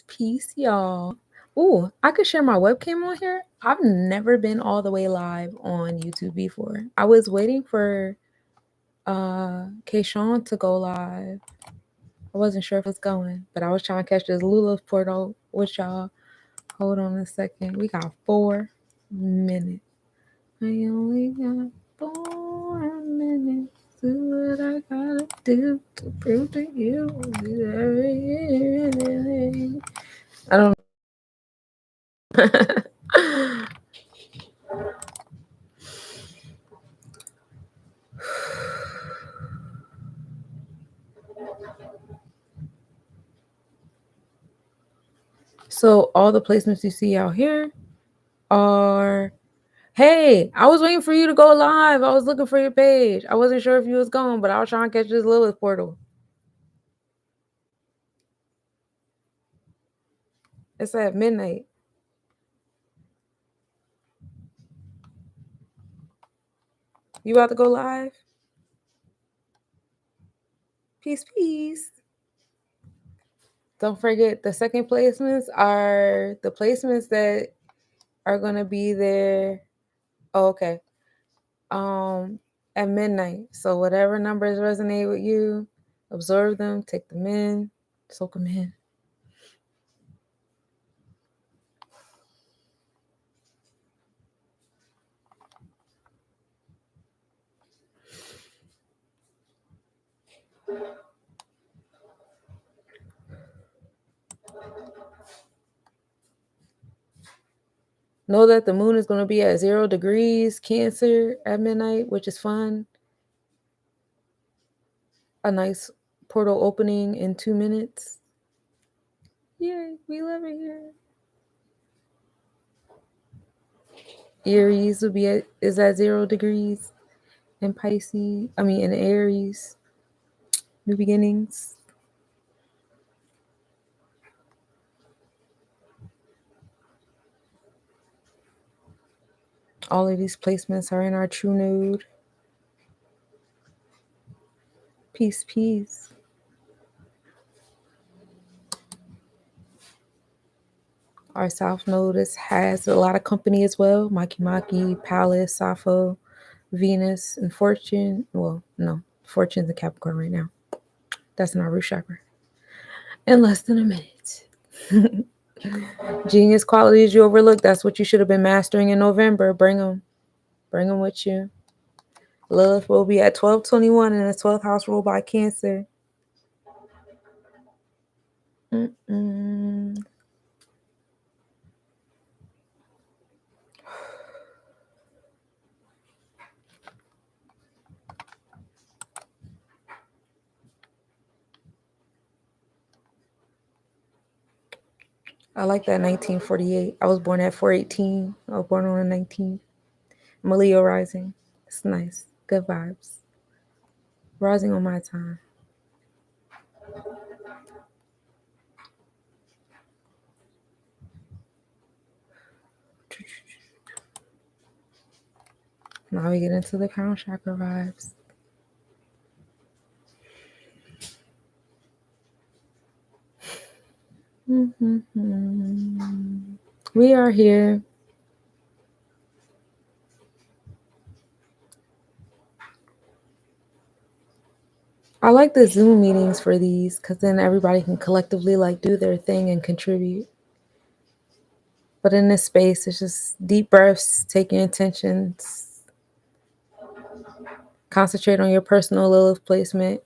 Peace, y'all. Ooh, I could share my webcam on here. I've never been all the way live on YouTube before. I was waiting for Kayshawn to go live. I wasn't sure if it's going, but I was trying to catch this Lilith portal with y'all. Hold on a second. We got 4 minutes. I only got 4 minutes. Do what I gotta do to prove to you. I don't So all the placements you see out here are, hey, I was waiting for you to go live. I was looking for your page. I wasn't sure if you was going, but I was trying to catch this Lilith portal. It's at midnight. You about to go live? Peace. Don't forget, the second placements are the placements that are going to be there. Oh, okay. At midnight. So whatever numbers resonate with you, absorb them, take them in, soak them in. Know that the moon is going to be at 0 degrees Cancer at midnight, which is fun. A nice portal opening in 2 minutes. Yay, we love it here. Aries is at 0 degrees in Pisces. In Aries. New beginnings. All of these placements are in our true node. Peace. Our South Node has a lot of company as well. Maki, Pallas, Sappho, Venus, and Fortune. Well, no, Fortune's in Capricorn right now. That's in our root chakra. In less than a minute. Genius qualities you overlooked. That's what you should have been mastering in November. Bring them with you. Lilith will be at 12/21 in the 12th house ruled by Cancer. I like that 1948. I was born at 4/18. I was born on the 19th. I'm a Leo rising. It's nice. Good vibes. Rising on my time. Now we get into the crown chakra vibes. We are here. I like the Zoom meetings for these because then everybody can collectively do their thing and contribute. But in this space, it's just deep breaths, take your intentions, concentrate on your personal Lilith placement.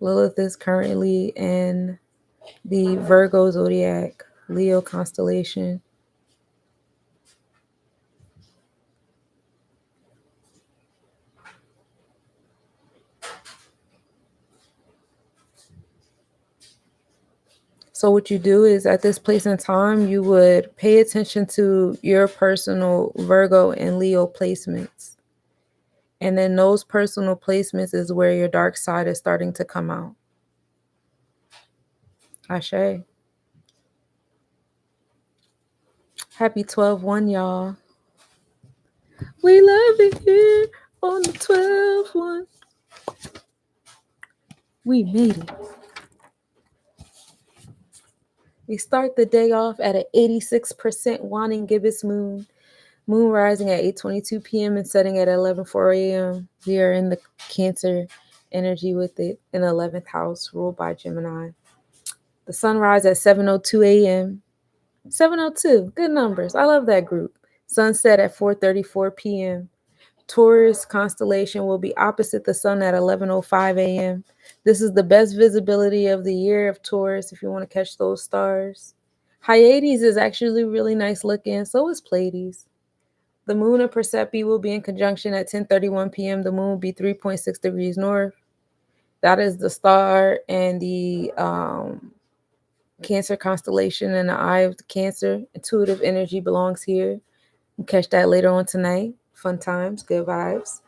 Lilith is currently in the Virgo zodiac, Leo constellation. So what you do is at this place in time, you would pay attention to your personal Virgo and Leo placements. And then those personal placements is where your dark side is starting to come out. Ashe. Happy 12/1, y'all. We love it here on the 12/1. We made it. We start the day off at an 86% waning gibbous moon. Moon rising at 8:22 p.m. and setting at 11:04 a.m. We are in the Cancer energy with it in the 11th house, ruled by Gemini. The sunrise at 7:02 a.m. 7:02, good numbers. I love that group. Sunset at 4:34 p.m. Taurus constellation will be opposite the sun at 11:05 a.m. This is the best visibility of the year of Taurus if you want to catch those stars. Hyades is actually really nice looking, so is Pleiades. The moon and Persepi will be in conjunction at 10:31 p.m. The moon will be 3.6 degrees north. That is the star and the Cancer constellation in the eye of the Cancer. Intuitive energy belongs here. We'll catch that later on tonight. Fun times, good vibes.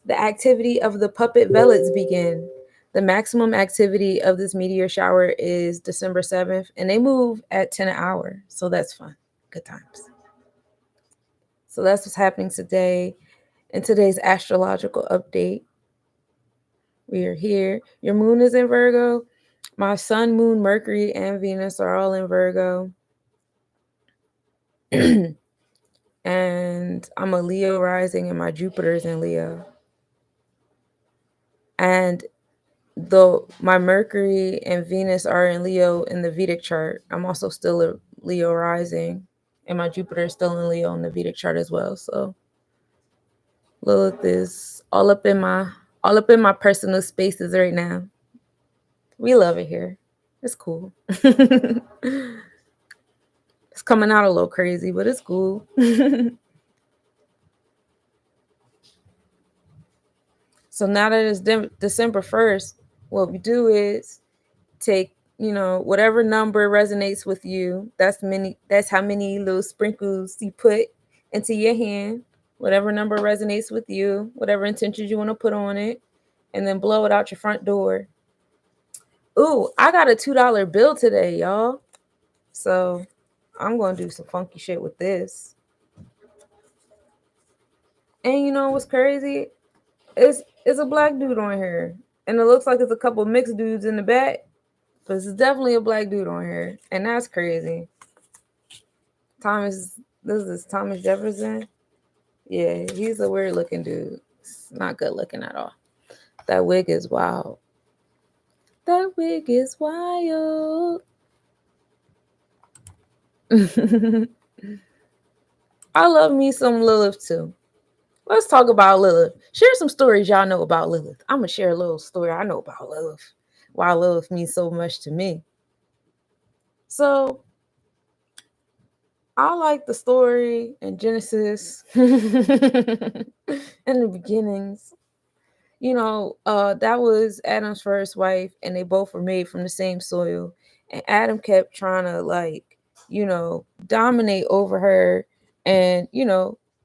The activity of the puppet velids begin. The maximum activity of this meteor shower is December 7th, and they move at 10 an hour. So that's fun. Good times. So that's what's happening today in today's astrological update. We are here. Your moon is in Virgo. My sun, moon, Mercury, and Venus are all in Virgo. And I'm a Leo rising, and my Jupiter is in Leo. And though my Mercury and Venus are in Leo in the Vedic chart, I'm also still a Leo rising, and my Jupiter is still in Leo in the Vedic chart as well. So Lilith is all up in my personal spaces right now. We love it here. It's cool. It's coming out a little crazy, but it's cool. So now that it's December 1st, what we do is take, whatever number resonates with you. That's how many little sprinkles you put into your hand. Whatever number resonates with you, whatever intentions you want to put on it, and then blow it out your front door. Ooh, I got a $2 bill today, y'all. So I'm going to do some funky shit with this. And you know what's crazy? It's a black dude on here. And it looks like it's a couple mixed dudes in the back. But it's definitely a black dude on here. And that's crazy. This is Thomas Jefferson. Yeah, he's a weird looking dude. It's not good looking at all. That wig is wild. That wig is wild. I love me some Lilith too. Let's talk about Lilith. Share some stories y'all know about Lilith. I'm going to share a little story I know about Lilith. Why Lilith means so much to me. So, I like the story in Genesis in the beginnings. That was Adam's first wife, and they both were made from the same soil. And Adam kept trying to, dominate over her and,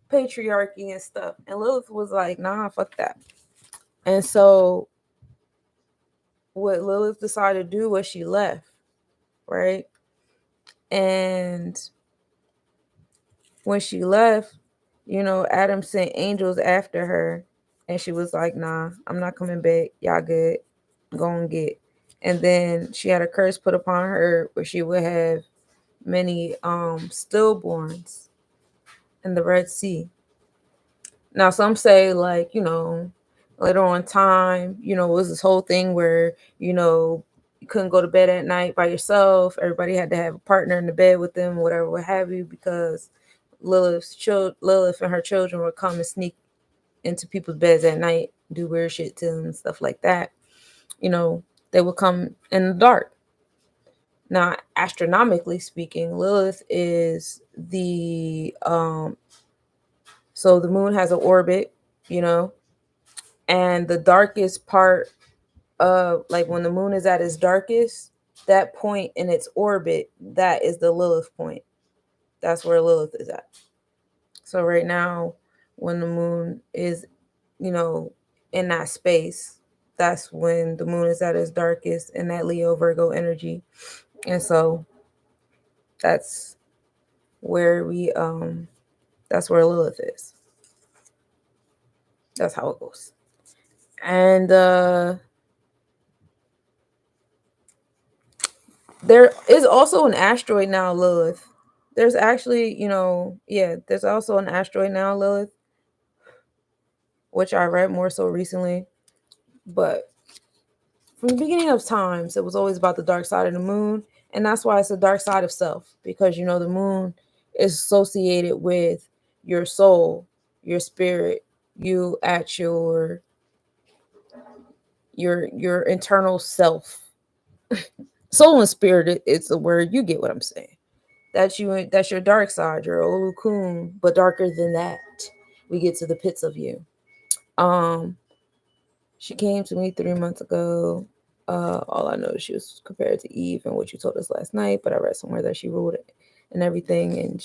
patriarchy and stuff. And Lilith was like, nah, fuck that. And so what Lilith decided to do was she left, right? And when she left, Adam sent angels after her, and she was like, nah, I'm not coming back. Y'all good. Go and get. And then she had a curse put upon her where she would have many stillborns in the Red Sea. Now, some say, later on time, it was this whole thing where, you couldn't go to bed at night by yourself. Everybody had to have a partner in the bed with them, whatever, what have you, because Lilith and her children would come and sneak into people's beds at night, do weird shit to them and stuff like that. They would come in the dark. Now, astronomically speaking, Lilith is so the moon has an orbit, and the darkest part of, when the moon is at its darkest, that point in its orbit, that is the Lilith point. That's where Lilith is at. So right now, when the moon is, in that space, that's when the moon is at its darkest in that Leo Virgo energy. And so that's where that's where Lilith is. That's how it goes. And There is also an asteroid now, Lilith. There's actually, there's also an asteroid now, Lilith, which I read more so recently. But from the beginning of times, it was always about the dark side of the moon. And that's why it's the dark side of self, because, the moon is associated with your soul, your spirit, you at your internal self. Soul and spirit, it's a word. You get what I'm saying. That's your dark side, your Olukun, but darker than that. We get to the pits of you. Um, she came to me 3 months ago. All I know is she was compared to Eve and what you told us last night, but I read somewhere that she ruled it and everything, and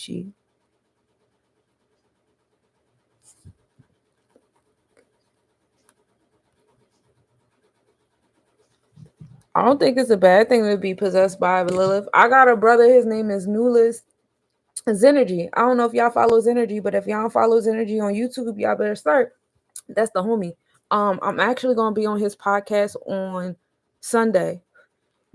I don't think it's a bad thing to be possessed by Lilith. I got a brother, his name is Nulis Zenergy. I don't know if y'all follow Zenergy, but if y'all don't follow Zenergy on YouTube, y'all better start. That's the homie. I'm actually gonna be on his podcast on Sunday.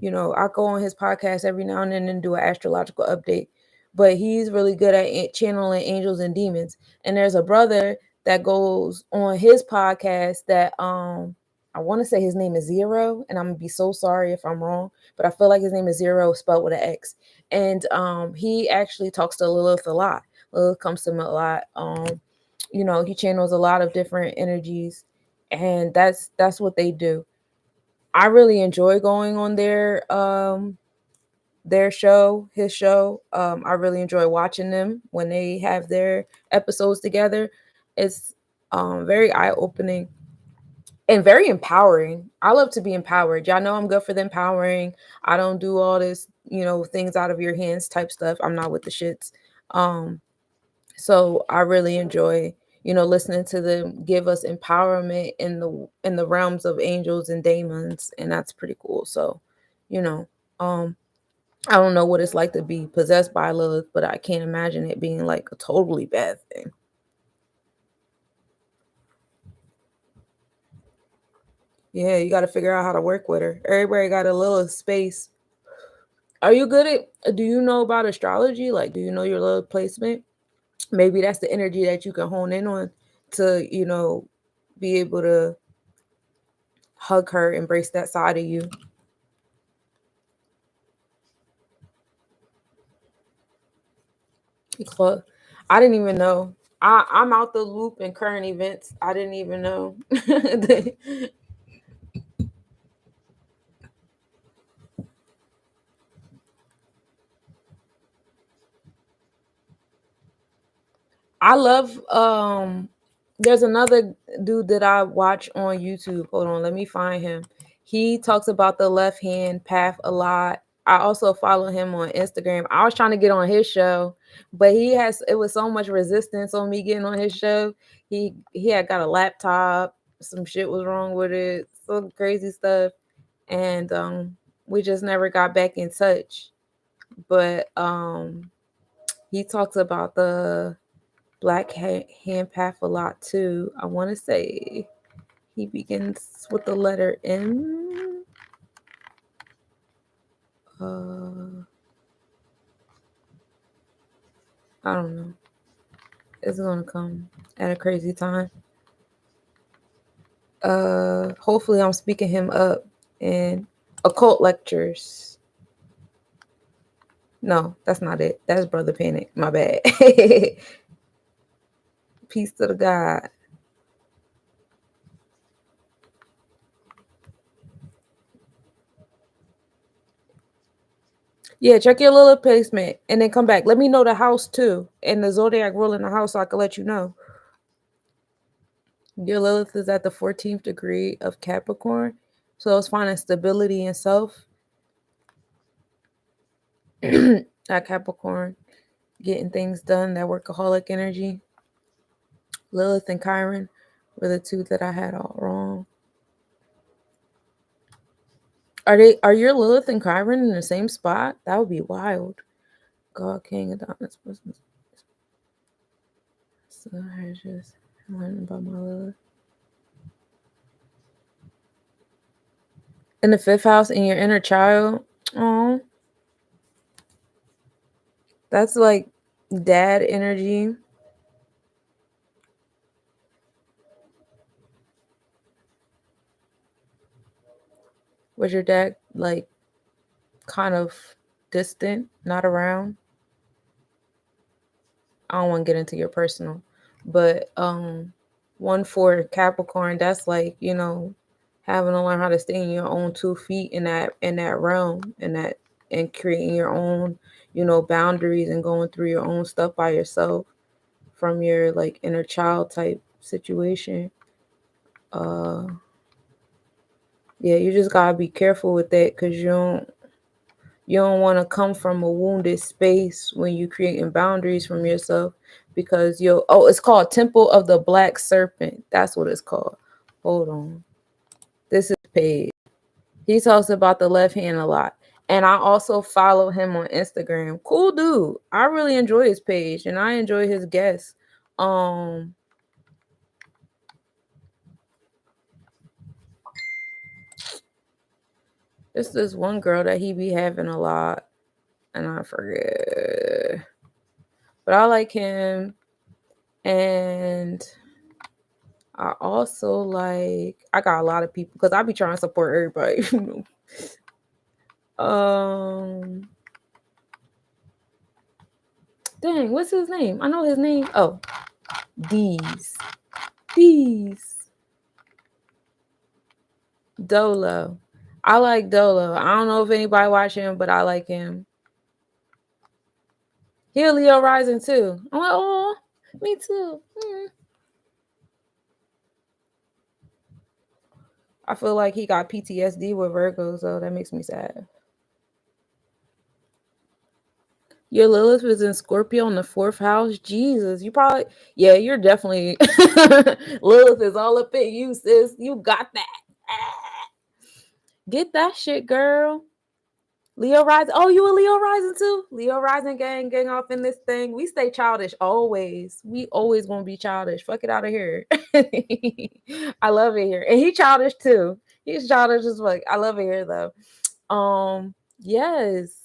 I go on his podcast every now and then and do an astrological update. But he's really good at channeling angels and demons. And there's a brother that goes on his podcast that I want to say his name is Zero, and I'm gonna be so sorry if I'm wrong, but I feel like his name is Zero spelled with an X. And he actually talks to Lilith a lot. Lilith comes to him a lot. He channels a lot of different energies, and that's what they do. I really enjoy going on their show, his show. I really enjoy watching them when they have their episodes together. It's very eye-opening and very empowering. I love to be empowered. Y'all know I'm good for the empowering. I don't do all this, things out of your hands type stuff. I'm not with the shits. So I really enjoy, listening to them give us empowerment in the realms of angels and demons, and that's pretty cool. So, you know, um, I don't know what it's like to be possessed by Lilith, but I can't imagine it being like a totally bad thing. Yeah, you got to figure out how to work with her. Everybody got a Lilith space. Are you good at? Do you know about astrology? Like, do you know your Lilith placement? Maybe that's the energy that you can hone in on to, be able to hug her, embrace that side of you. I didn't even know. I'm out the loop in current events. I didn't even know. I love there's another dude that I watch on YouTube. Hold on, let me find him. He talks about the left hand path a lot. I also follow him on Instagram. I was trying to get on his show, but it was so much resistance on me getting on his show. He had got a laptop, some shit was wrong with it, some crazy stuff, and we just never got back in touch. But he talks about the black hand path a lot too. I want to say he begins with the letter M. I don't know. It's gonna come at a crazy time. Hopefully I'm speaking him up in occult lectures. No, that's not it. That's Brother Panic. My bad. Peace to the God. Yeah, check your Lilith placement and then come back. Let me know the house too and the zodiac rule in the house so I can let you know. Your Lilith is at the 14th degree of Capricorn. So it's finding stability in self. At Capricorn, getting things done, that workaholic energy. Lilith and Chiron were the two that I had all wrong. Are your Lilith and Chiron in the same spot? That would be wild. God, King, Adonis, person. So I just learned about my Lilith. In the fifth house, in your inner child. Oh, That's like dad energy. Was your dad like kind of distant, not around? I don't want to get into your personal, but one for Capricorn, that's like, having to learn how to stay in your own 2 feet in that realm, and creating your own, boundaries and going through your own stuff by yourself from your like inner child type situation. Uh yeah, you just gotta be careful with that because you don't want to come from a wounded space when you creating boundaries from yourself, because it's called Temple of the Black Serpent. That's what it's called. Hold on. This is page. He talks about the left hand a lot. And I also follow him on Instagram. Cool dude. I really enjoy his page and I enjoy his guests. Um It's this one girl that he be having a lot, and I forget. But I like him, and I also I got a lot of people because I be trying to support everybody. um Dang, what's his name? I know his name. Oh, D's. Dolo. I like Dolo. I don't know if anybody watch him, but I like him. He a Leo rising too. I'm like, oh, me too. I feel like he got PTSD with Virgos, so that makes me sad. Your Lilith was in Scorpio in the 4th house. Jesus, yeah, you're definitely Lilith is all up in you, sis. You got that. Get that shit, girl. Leo rising. Oh, you a Leo rising too? Leo rising gang off in this thing. We stay childish always. We always gonna be childish. Fuck it out of here. I love it here. And he childish too. He's childish as fuck. I love it here though. Yes.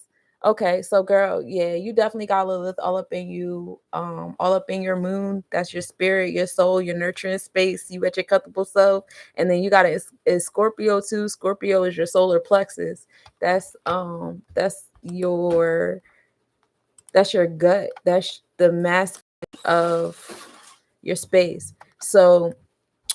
Okay, so girl, yeah, you definitely got Lilith all up in you, all up in your moon. That's your spirit, your soul, your nurturing space. You at your comfortable self, and then you got it is Scorpio too. Scorpio is your solar plexus. That's your gut. That's the mask of your space. So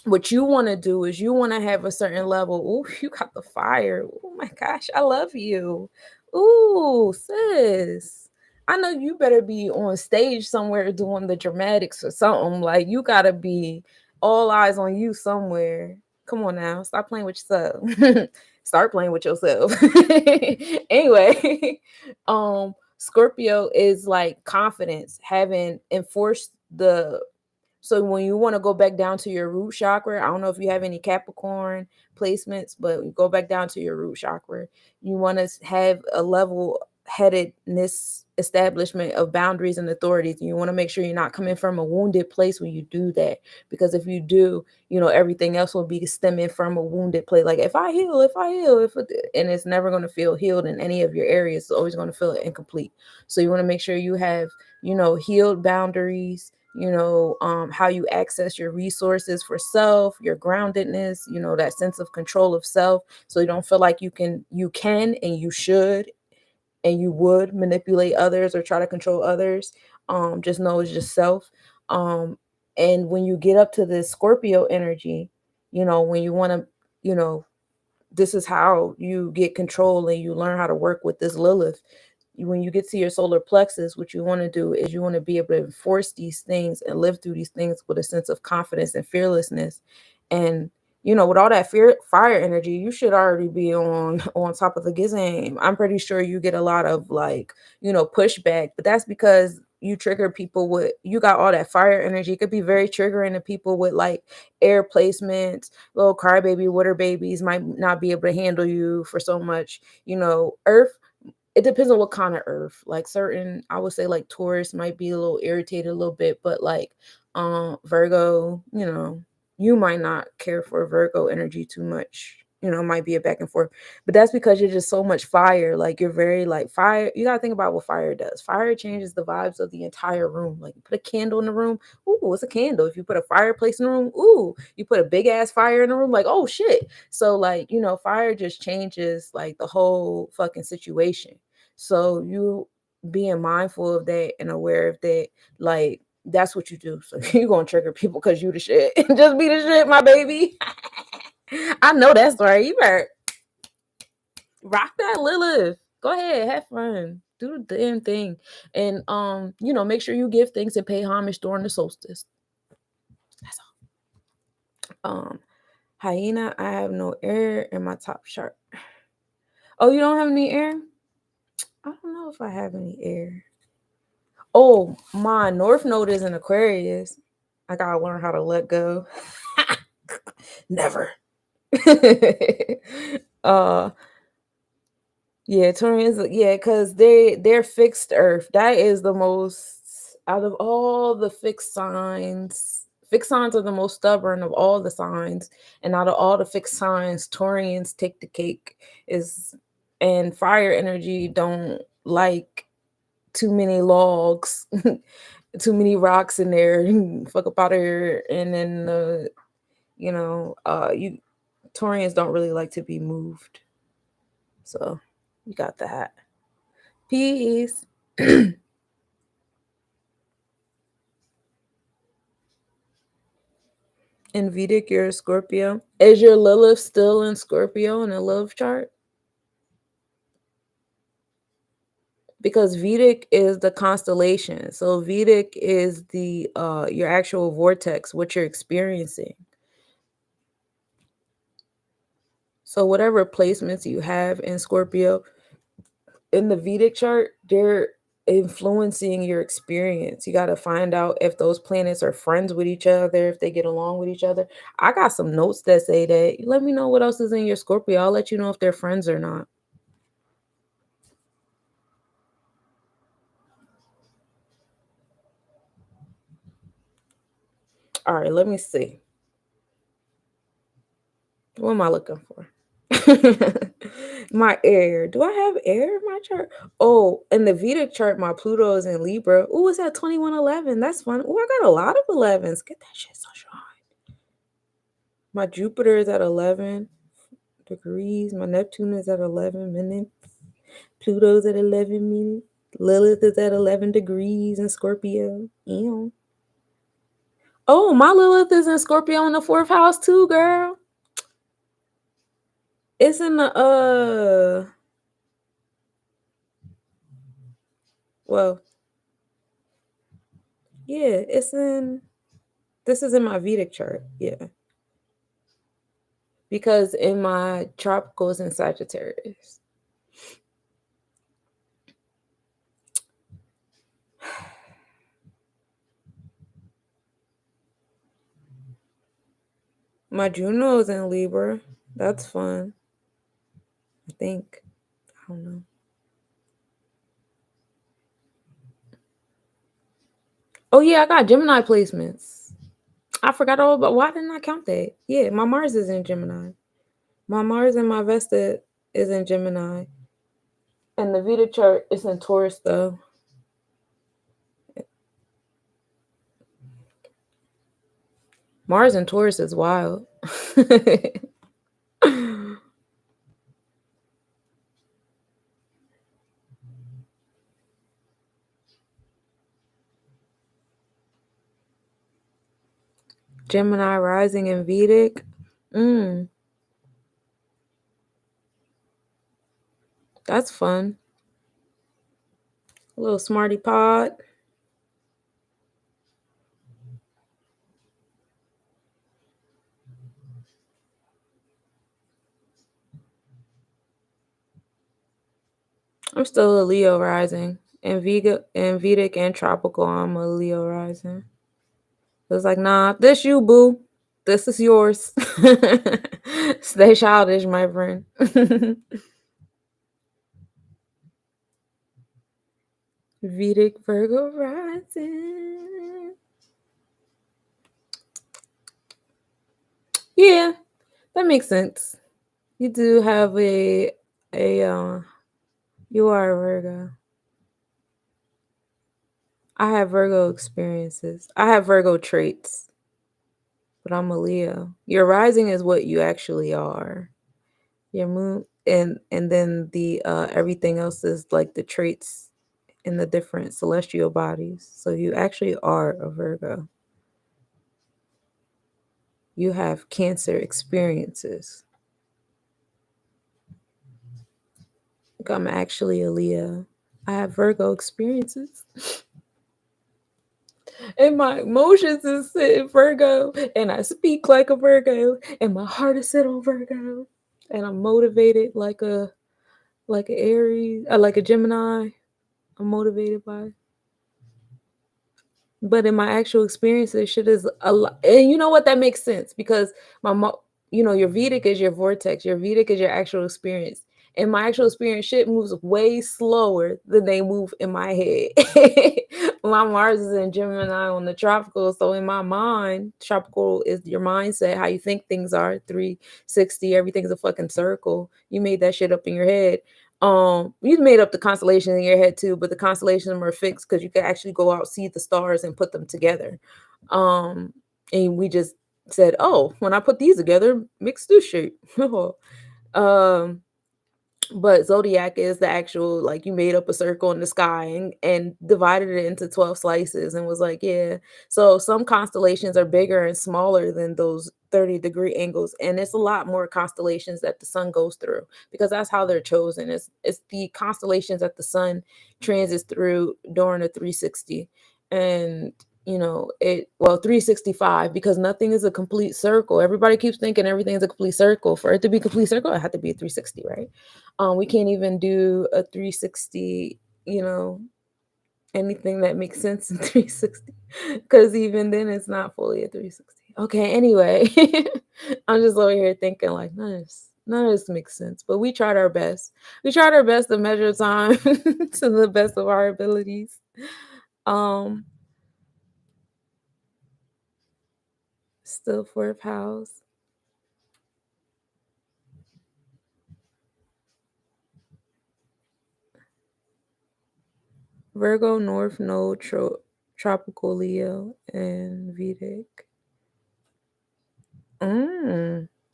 what you want to do is you want to have a certain level. Ooh, you got the fire. Oh my gosh, I love you. Ooh, sis. I know you better be on stage somewhere doing the dramatics or something. Like you gotta be all eyes on you somewhere. Come on now, stop playing with yourself. Start playing with yourself. Anyway, Scorpio is like confidence, having enforced the so when you want to go back down to your root chakra, I don't know if you have any Capricorn placements, but you go back down to your root chakra. You want to have a level headedness establishment of boundaries and authorities. You want to make sure you're not coming from a wounded place when you do that. Because if you do, everything else will be stemming from a wounded place. Like if I heal, and it's never going to feel healed in any of your areas. It's always going to feel incomplete. So you want to make sure you have, healed boundaries, how you access your resources for self, your groundedness, that sense of control of self, so you don't feel like you can and you should and you would manipulate others or try to control others. Just know it's just self. And when you get up to this Scorpio energy, when you want to, this is how you get control and you learn how to work with this Lilith. When you get to your solar plexus, what you want to do is you want to be able to enforce these things and live through these things with a sense of confidence and fearlessness. And with all that fire energy, you should already be on top of the game. I'm pretty sure you get a lot of pushback, but that's because you trigger people with, you got all that fire energy. It could be very triggering to people with like air placements. Little crybaby water babies might not be able to handle you for so much. Earth, it depends on what kind of earth. Like certain, I would say like Taurus might be a little irritated a little bit, but like Virgo, you might not care for Virgo energy too much. you know, it might be a back and forth, but that's because you're just so much fire. Like you're very like fire. You gotta think about what fire does. Fire changes the vibes of the entire room. Like you put a candle in the room, ooh, it's a candle. If you put a fireplace in the room, ooh, you put a big ass fire in the room, like, oh shit. So like, you know, fire just changes like the whole fucking situation. So you being mindful of that and aware of that, like that's what you do. So you're gonna trigger people because you the shit. Just be the shit, my baby. I know that's right. You better rock that, Lilith. Go ahead, have fun. Do the damn thing. And you know, make sure you give thanks and pay homage during the solstice. That's all. Hyena, I have no air in my top chart. Oh, you don't have any air? I don't know if I have any air. Oh, my North Node is in Aquarius. I gotta learn how to let go. Never. Yeah, Taurians, yeah, because they're fixed Earth. That is the most out of all the fixed signs. Fixed signs are the most stubborn of all the signs, and out of all the fixed signs, Taurians take the cake. Is and fire energy don't like too many logs, too many rocks in there. Fuck up out of here, and then you Taurians don't really like to be moved. So you got that. Peace. In Vedic, you're a Scorpio. Is your Lilith still in Scorpio in the Lilith chart? Because Vedic is the constellation. So Vedic is the your actual vortex, what you're experiencing. So whatever placements you have in Scorpio in the Vedic chart, they're influencing your experience. You got to find out if those planets are friends with each other, if they get along with each other. I got some notes that say that. Let me know what else is in your Scorpio. I'll let you know if they're friends or not. All right, let me see. What am I looking for? My air. Do I have air in my chart? Oh, in the Vedic chart, my Pluto is in Libra. Oh, it's at 2111. That's fun. Oh, I got a lot of 11s. Get that shit sunshine. My Jupiter is at 11 degrees. My Neptune is at 11 minutes. Pluto's at 11 minutes. Lilith is at 11 degrees in Scorpio. Ew. Oh, my Lilith is in Scorpio in the 4th house too, girl. It's in the well, yeah, this is in my Vedic chart, yeah. Because in my tropical is in Sagittarius. My Juno is in Libra. That's fun. I think. I don't know. Oh yeah, I got Gemini placements. I forgot all about why didn't I count that? Yeah, my Mars is in Gemini. My Mars and my Vesta is in Gemini. And the Vedic chart is in Taurus though. Mars and Taurus is wild. Gemini rising in Vedic. That's fun. A little smarty pod. I'm still a Leo rising. And Vedic and tropical, I'm a Leo rising. It's like, nah, this you, boo. This is yours. Stay childish, my friend. Vedic Virgo rising. Yeah, that makes sense. You do have a you are a Virgo. I have Virgo experiences. I have Virgo traits, but I'm a Leo. Your rising is what you actually are. Your moon and then the everything else is like the traits in the different celestial bodies. So you actually are a Virgo. You have Cancer experiences. Like I'm actually a Leo. I have Virgo experiences. And my emotions is set in Virgo. And I speak like a Virgo. And my heart is set on Virgo. And I'm motivated like a Aries, like a Gemini. I'm motivated by. But in my actual experience, this shit is a lot. And you know what? That makes sense because your Vedic is your vortex. Your Vedic is your actual experience. And my actual experience shit moves way slower than they move in my head. My Mars is in Gemini on the tropical. So in my mind, tropical is your mindset, how you think things are. 360, everything's a fucking circle. You made that shit up in your head. You made up the constellations in your head too, but the constellations are fixed because you can actually go out, see the stars, and put them together. Um, and we just said, oh, when I put these together, mix this shape. um, but zodiac is the actual, like, you made up a circle in the sky and divided it into 12 slices and was like, yeah. So some constellations are bigger and smaller than those 30-degree angles, and it's a lot more constellations that the sun goes through because that's how they're chosen. It's the constellations that the sun transits through during a 360. And 365, because nothing is a complete circle. Everybody keeps thinking everything is a complete circle. For it to be a complete circle, it had to be a 360, right? We can't even do a 360, anything that makes sense in 360, because even then it's not fully a 360. Okay, anyway, I'm just over here thinking like none of this makes sense, but we tried our best. We tried our best to measure time to the best of our abilities. Um, Still fourth house. Virgo, North Node, Tropical Leo, and Vedic.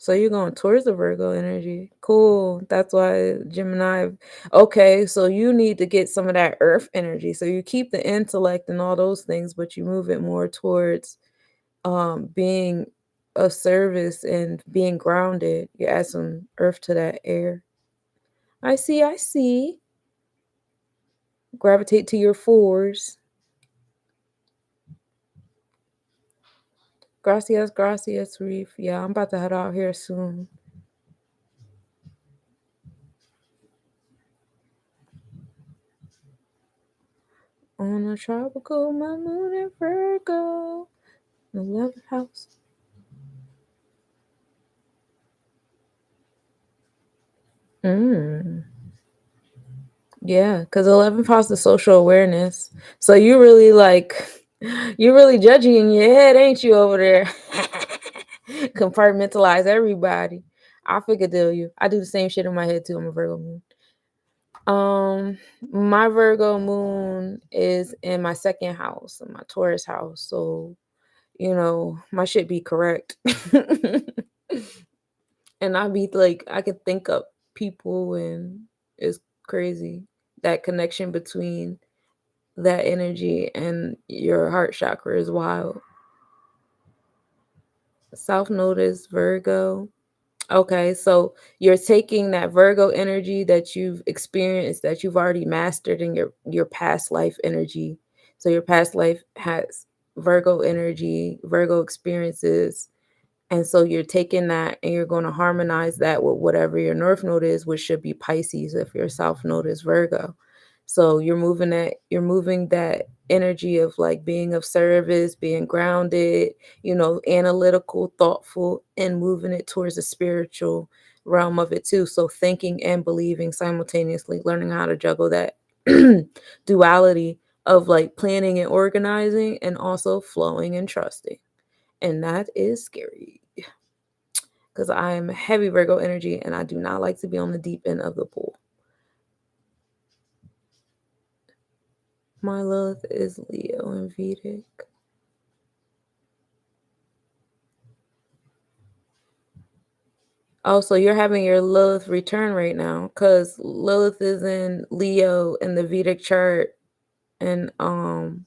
So you're going towards the Virgo energy. Cool. That's why Gemini. Okay, so you need to get some of that Earth energy. So you keep the intellect and all those things, but you move it more towards being of service and being grounded. You add some Earth to that air. I see, I see. Gravitate to your fours. Gracias, gracias, Reef. Yeah, I'm about to head out here soon. On a tropical, my moon and Virgo. 11th house. Yeah, because 11th house is social awareness. So you really you're really judging in your head, ain't you, over there? Compartmentalize everybody. I figure you. I do the same shit in my head too. I'm a Virgo moon. My Virgo moon is in my second house, in my Taurus house. So, my shit be correct. And I be like, I could think up people, and it's crazy. That connection between that energy and your heart chakra is wild. South Node is Virgo. Okay, so you're taking that Virgo energy that you've experienced, that you've already mastered in your past life energy. So your past life has Virgo energy, Virgo experiences. And so you're taking that and you're going to harmonize that with whatever your North Node is, which should be Pisces if your South Node is Virgo. So you're moving that energy of like being of service, being grounded, analytical, thoughtful, and moving it towards the spiritual realm of it too. So thinking and believing simultaneously, learning how to juggle that duality of like planning and organizing and also flowing and trusting. And that is scary. because I am heavy Virgo energy and I do not like to be on the deep end of the pool. My Lilith is Leo in Vedic. Oh, so you're having your Lilith return right now, because Lilith is in Leo in the Vedic chart, and ouch.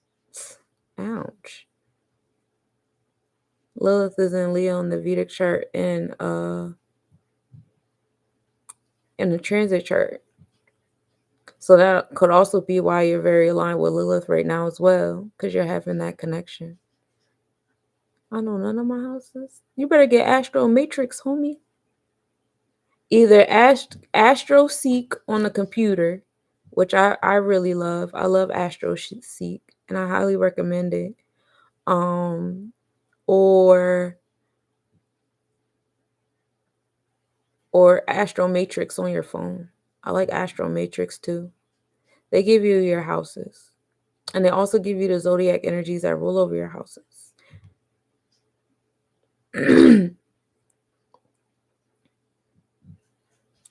Lilith is in Leo in the Vedic chart and in the transit chart. So that could also be why you're very aligned with Lilith right now as well, because you're having that connection. I know none of my houses. You better get Astro Matrix, homie. Either Astro Seek on the computer, which I really love. I love Astro Seek, and I highly recommend it. Or Astro Matrix on your phone. I like Astro Matrix too. They give you your houses, and they also give you the zodiac energies that rule over your houses.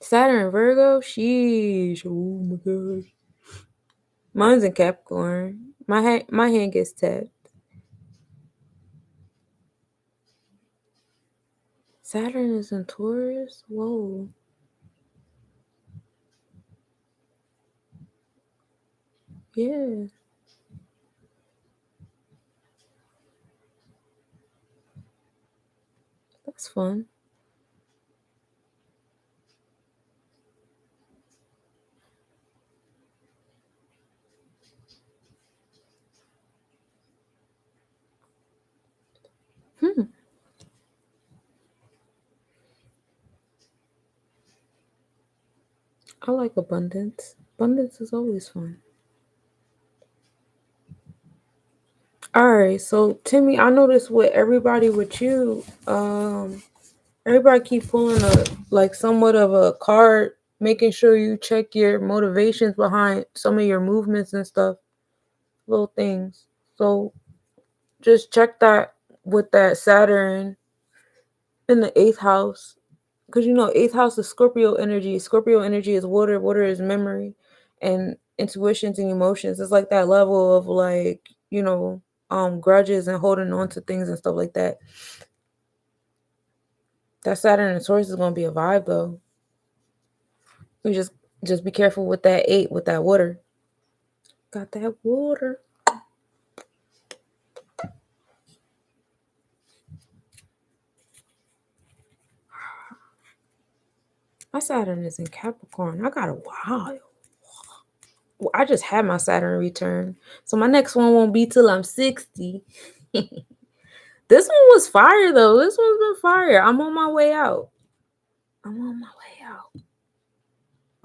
Saturn, Virgo, sheesh. Oh my gosh. Mine's in Capricorn. My hand gets tapped. Saturn is in Taurus? Whoa. Yeah. That's fun. I like abundance. Abundance is always fun. Alright, so Timmy, I noticed with everybody with you, everybody keep pulling a like somewhat of a card, making sure you check your motivations behind some of your movements and stuff. Little things. So just check that with that Saturn in the 8th house. Because you know, 8th house is Scorpio energy. Scorpio energy is water. Water is memory and intuitions and emotions. It's like that level of like, you know, grudges and holding on to things and stuff like that. That Saturn and Taurus is gonna be a vibe though. You just be careful with that 8, with that water. Got that water. My Saturn is in Capricorn. I got a while. Well, I just had my Saturn return. So my next one won't be till I'm 60. This one was fire though. This one's been fire. I'm on my way out. I'm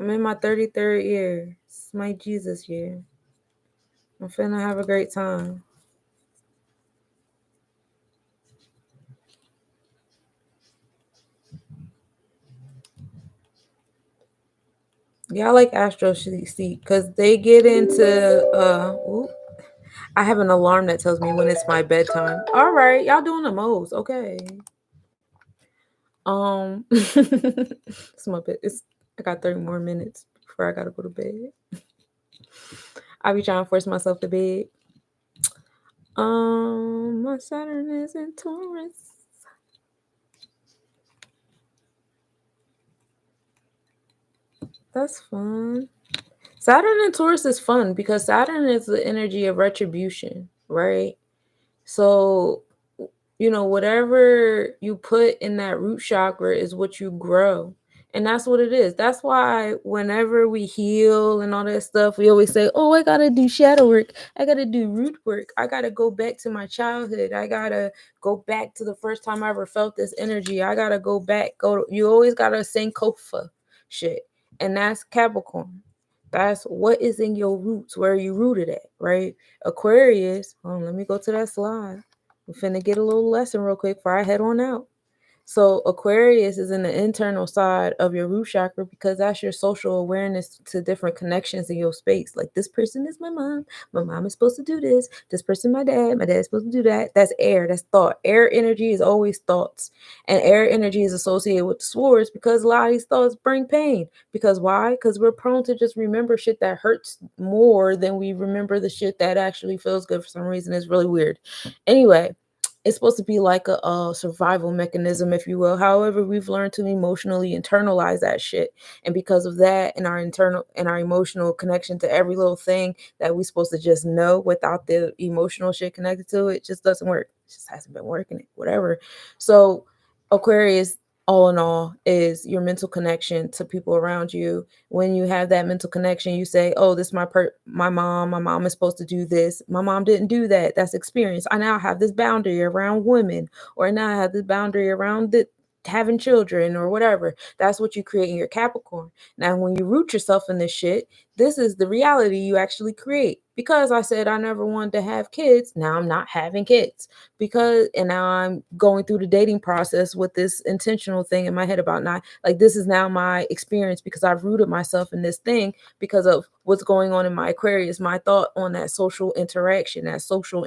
in my 33rd year. It's my Jesus year. I'm finna have a great time. Yeah, I like Astro Seek because they get into I have an alarm that tells me when it's my bedtime. All right, y'all doing the most. Okay. It's my bed. I got 30 more minutes before I gotta go to bed. I be trying to force myself to bed. My Saturn is in Taurus. That's fun. Saturn and Taurus is fun because Saturn is the energy of retribution, right? So, you know, whatever you put in that root chakra is what you grow. And that's what it is. That's why whenever we heal and all that stuff, we always say, oh, I got to do shadow work. I got to do root work. I got to go back to my childhood. I got to go back to the first time I ever felt this energy. I got to go back. You always got to Sankofa shit. And that's Capricorn. That's what is in your roots, where you rooted at, right? Aquarius, let me go to that slide. I'm finna get a little lesson real quick before I head on out. So Aquarius is in the internal side of your root chakra because that's your social awareness to different connections in your space. Like, this person is my mom. My mom is supposed to do this. This person, my dad. My dad's supposed to do that. That's air. That's thought. Air energy is always thoughts. And air energy is associated with the swords because a lot of these thoughts bring pain. Because why? Because we're prone to just remember shit that hurts more than we remember the shit that actually feels good for some reason. It's really weird. Anyway, it's supposed to be like a survival mechanism, if you will. However, we've learned to emotionally internalize that shit. And because of that and our internal and our emotional connection to every little thing that we're supposed to just know without the emotional shit connected to it, just doesn't work. It just hasn't been working, whatever. So Aquarius, all in all, is your mental connection to people around you. When you have that mental connection, you say, oh, this is my mom. My mom is supposed to do this. My mom didn't do that. That's experience. I now have this boundary around women, or now I have this boundary around having children or whatever. That's what you create in your Capricorn. Now, when you root yourself in this shit, this is the reality you actually create. Because I said I never wanted to have kids, now I'm not having kids. And now I'm going through the dating process with this intentional thing in my head about not, like, this is now my experience because I've rooted myself in this thing because of what's going on in my Aquarius, my thought on that social interaction, that social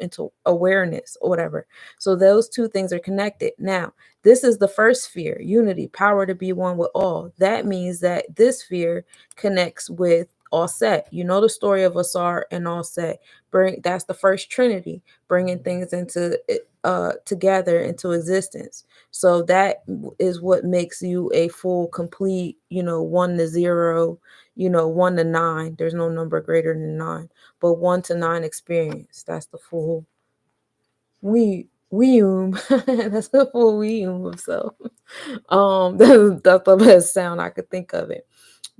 awareness or whatever. So those two things are connected. Now, this is the first sphere, unity, power to be one with all. That means that this sphere connects with all set. You know the story of Asar and all set. That's the first trinity, bringing things into together into existence. So that is what makes you a full, complete, 1 to 0, 1 to 9. There's no number greater than 9, but 1 to 9 experience. That's the full that's the full weum of self. That's the best sound I could think of it.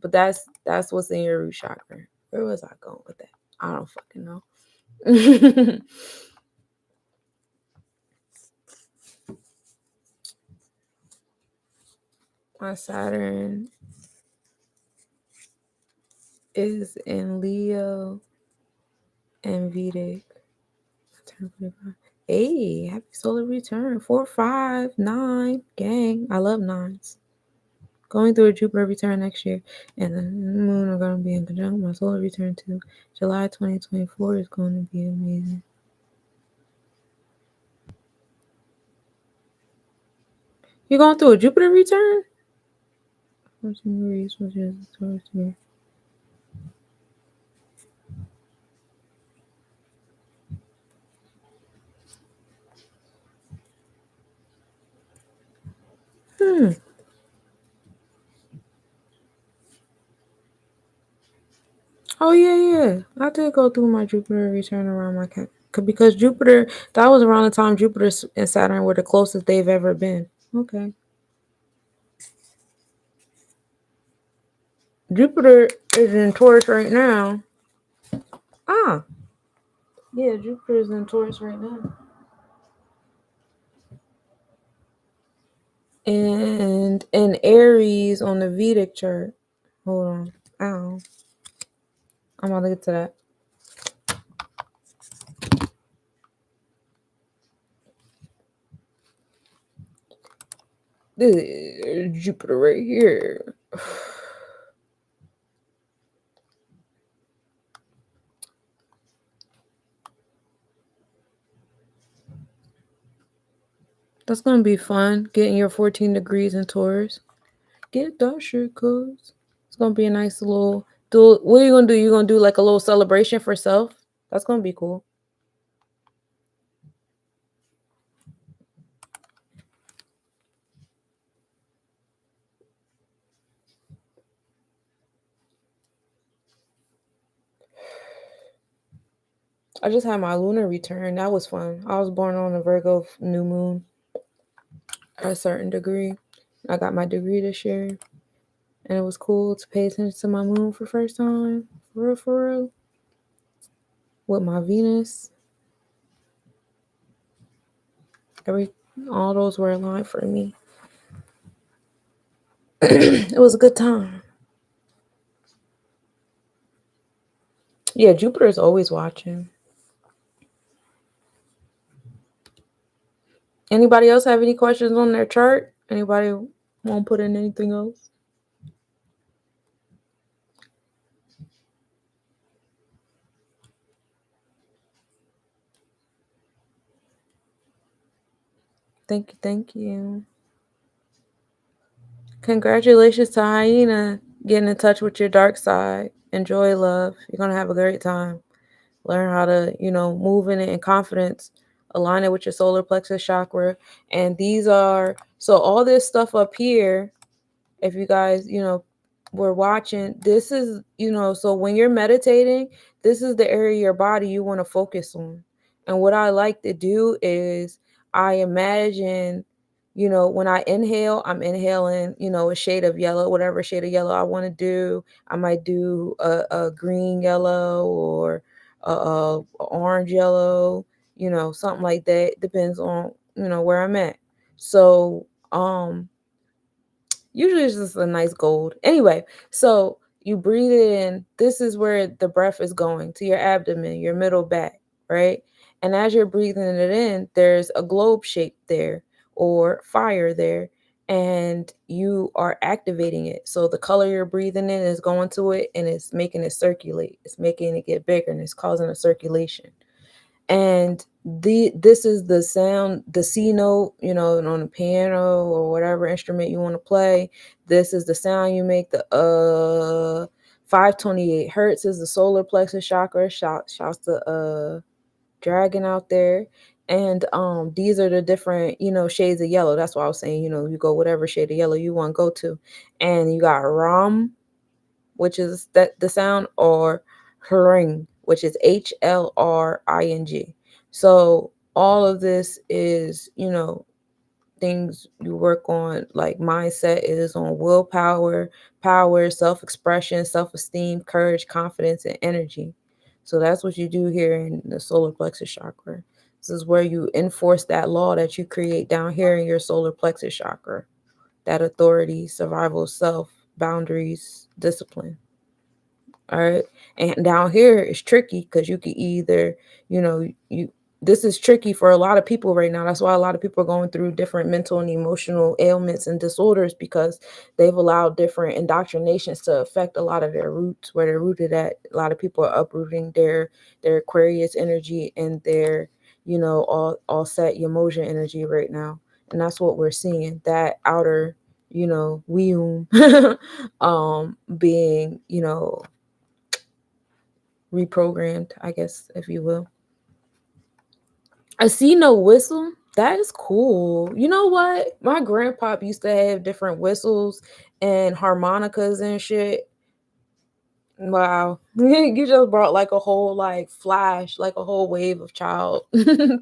But that's what's in your root chakra. Where was I going with that? I don't fucking know. My Saturn is in Leo and Vedic. Hey, happy solar return. 4, 5, 9. Gang. I love 9s. Going through a Jupiter return next year. And the moon are going to be in conjunction. My solar return to July 2024 is going to be amazing. You're going through a Jupiter return? Oh yeah. I did go through my Jupiter return around my cat because Jupiter, that was around the time Jupiter and Saturn were the closest they've ever been. Okay. Jupiter is in Taurus right now. Ah. Yeah, Jupiter is in Taurus right now. And Aries on the Vedic chart. Hold on. Ow. I'm about to get to that. This is Jupiter right here. That's gonna be fun. Getting your 14 degrees in Taurus. Get that shit, cuz. It's gonna be a nice little what are you gonna do? You gonna do like a little celebration for self? That's gonna be cool. I just had my lunar return. That was fun. I was born on a Virgo new moon at a certain degree. I got my degree this year. And it was cool to pay attention to my moon for the first time. For real. With my Venus. All those were aligned for me. It was a good time. Yeah, Jupiter is always watching. Anybody else have any questions on their chart? Anybody won't put in anything else? Thank you, thank you. Congratulations to Hyena getting in touch with your dark side. Enjoy love. You're gonna have a great time. Learn how to, move in it in confidence. Align it with your solar plexus chakra. And these are so all this stuff up here, if you guys, were watching, this is, so when you're meditating, this is the area of your body you want to focus on. And what I like to do is I imagine, when I inhale, I'm inhaling, a shade of yellow, whatever shade of yellow I want to do. I might do a green yellow or a orange yellow, something like that. Depends on, where I'm at. So, usually it's just a nice gold. Anyway, so you breathe it in. This is where the breath is going to your abdomen, your middle back, right? And as you're breathing it in, there's a globe shape there or fire there, and you are activating it. So the color you're breathing in is going to it and it's making it circulate. It's making it get bigger and it's causing a circulation. And this is the sound, the C note, on the piano or whatever instrument you want to play. This is the sound you make. The 528 hertz is the solar plexus chakra. Shouts to dragon out there. And these are the different, shades of yellow. That's why I was saying, you go whatever shade of yellow you want to go to. And you got Ram, which is the sound, or Hring, which is HLRING. So all of this is, things you work on, like mindset is on willpower, power, self-expression, self-esteem, courage, confidence, and energy. So that's what you do here in the solar plexus chakra. This is where you enforce that law that you create down here in your solar plexus chakra. That authority, survival, self, boundaries, discipline. All right. And down here it's tricky because you could either, you this is tricky for a lot of people right now. That's why a lot of people are going through different mental and emotional ailments and disorders, because they've allowed different indoctrinations to affect a lot of their roots, where they're rooted at. A lot of people are uprooting their Aquarius energy and their, all set emotion energy right now. And that's what we're seeing. That outer, womb being, reprogrammed, I guess, if you will. I see no whistle. That is cool. You know what? My grandpa used to have different whistles and harmonicas and shit. Wow. You just brought like a whole like flash, like a whole wave of child.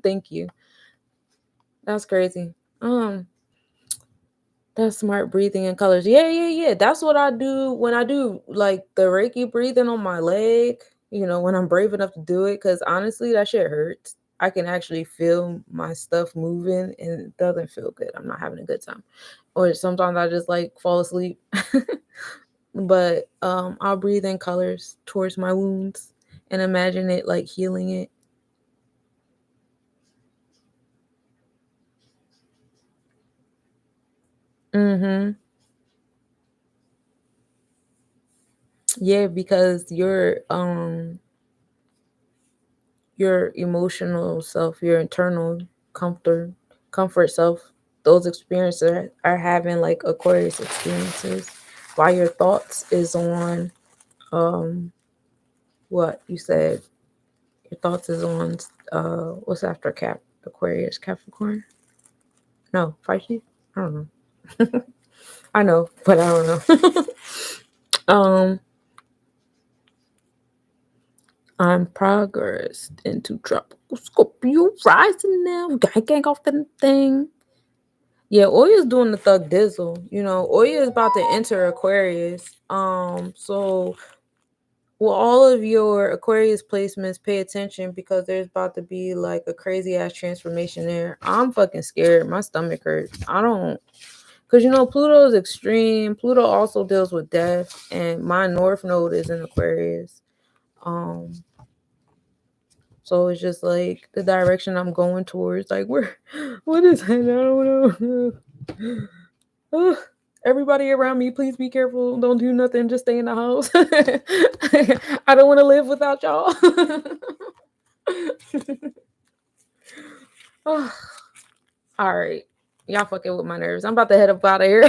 Thank you. That's crazy. That's smart breathing and colors. Yeah. That's what I do when I do like the Reiki breathing on my leg, when I'm brave enough to do it. Cause honestly, that shit hurts. I can actually feel my stuff moving and it doesn't feel good. I'm not having a good time. Or sometimes I just like fall asleep. But I'll breathe in colors towards my wounds and imagine it like healing it. Mm-hmm. Yeah, because your emotional self, your internal comfort self, those experiences are having like Aquarius experiences, while your thoughts is on what you said. Your thoughts is on what's after Cap? Aquarius, Capricorn? No, Pisces? I don't know. I know, but I don't know. um I'm progressed into tropical Scorpio rising now. Gang off the thing. Yeah, Oya's doing the thug dizzle. Oya is about to enter Aquarius. So well, all of your Aquarius placements, pay attention, because there's about to be like a crazy ass transformation there. I'm fucking scared. My stomach hurts. I don't, because Pluto is extreme. Pluto also deals with death, and my North Node is in Aquarius. Um, so it's just like the direction I'm going towards. Like, what is it? I don't know. Ugh. Everybody around me, please be careful. Don't do nothing. Just stay in the house. I don't want to live without y'all. Ugh. All right. Y'all fucking with my nerves. I'm about to head up out of here.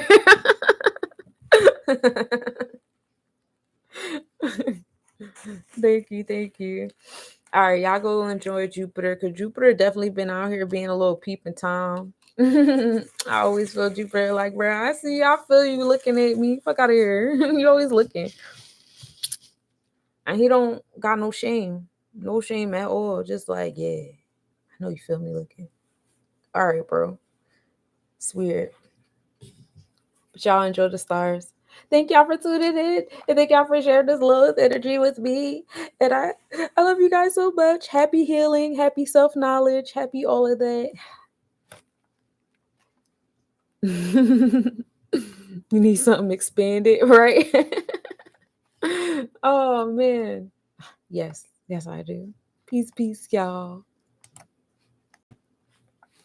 Thank you. Thank you. All right. Y'all go enjoy Jupiter because Jupiter definitely been out here being a little peeping Tom. I always feel Jupiter like, bro, I see, I feel you looking at me. Fuck out of here. You always looking. And he don't got no shame. No shame at all. Just like, yeah, I know you feel me looking. All right, bro. It's weird. But y'all enjoy the stars. Thank y'all for tuning in. And thank y'all for sharing this Lilith energy with me. And I love you guys so much. Happy healing, happy self-knowledge, happy all of that. You need something expanded, right? Oh man. Yes, I do. Peace, y'all.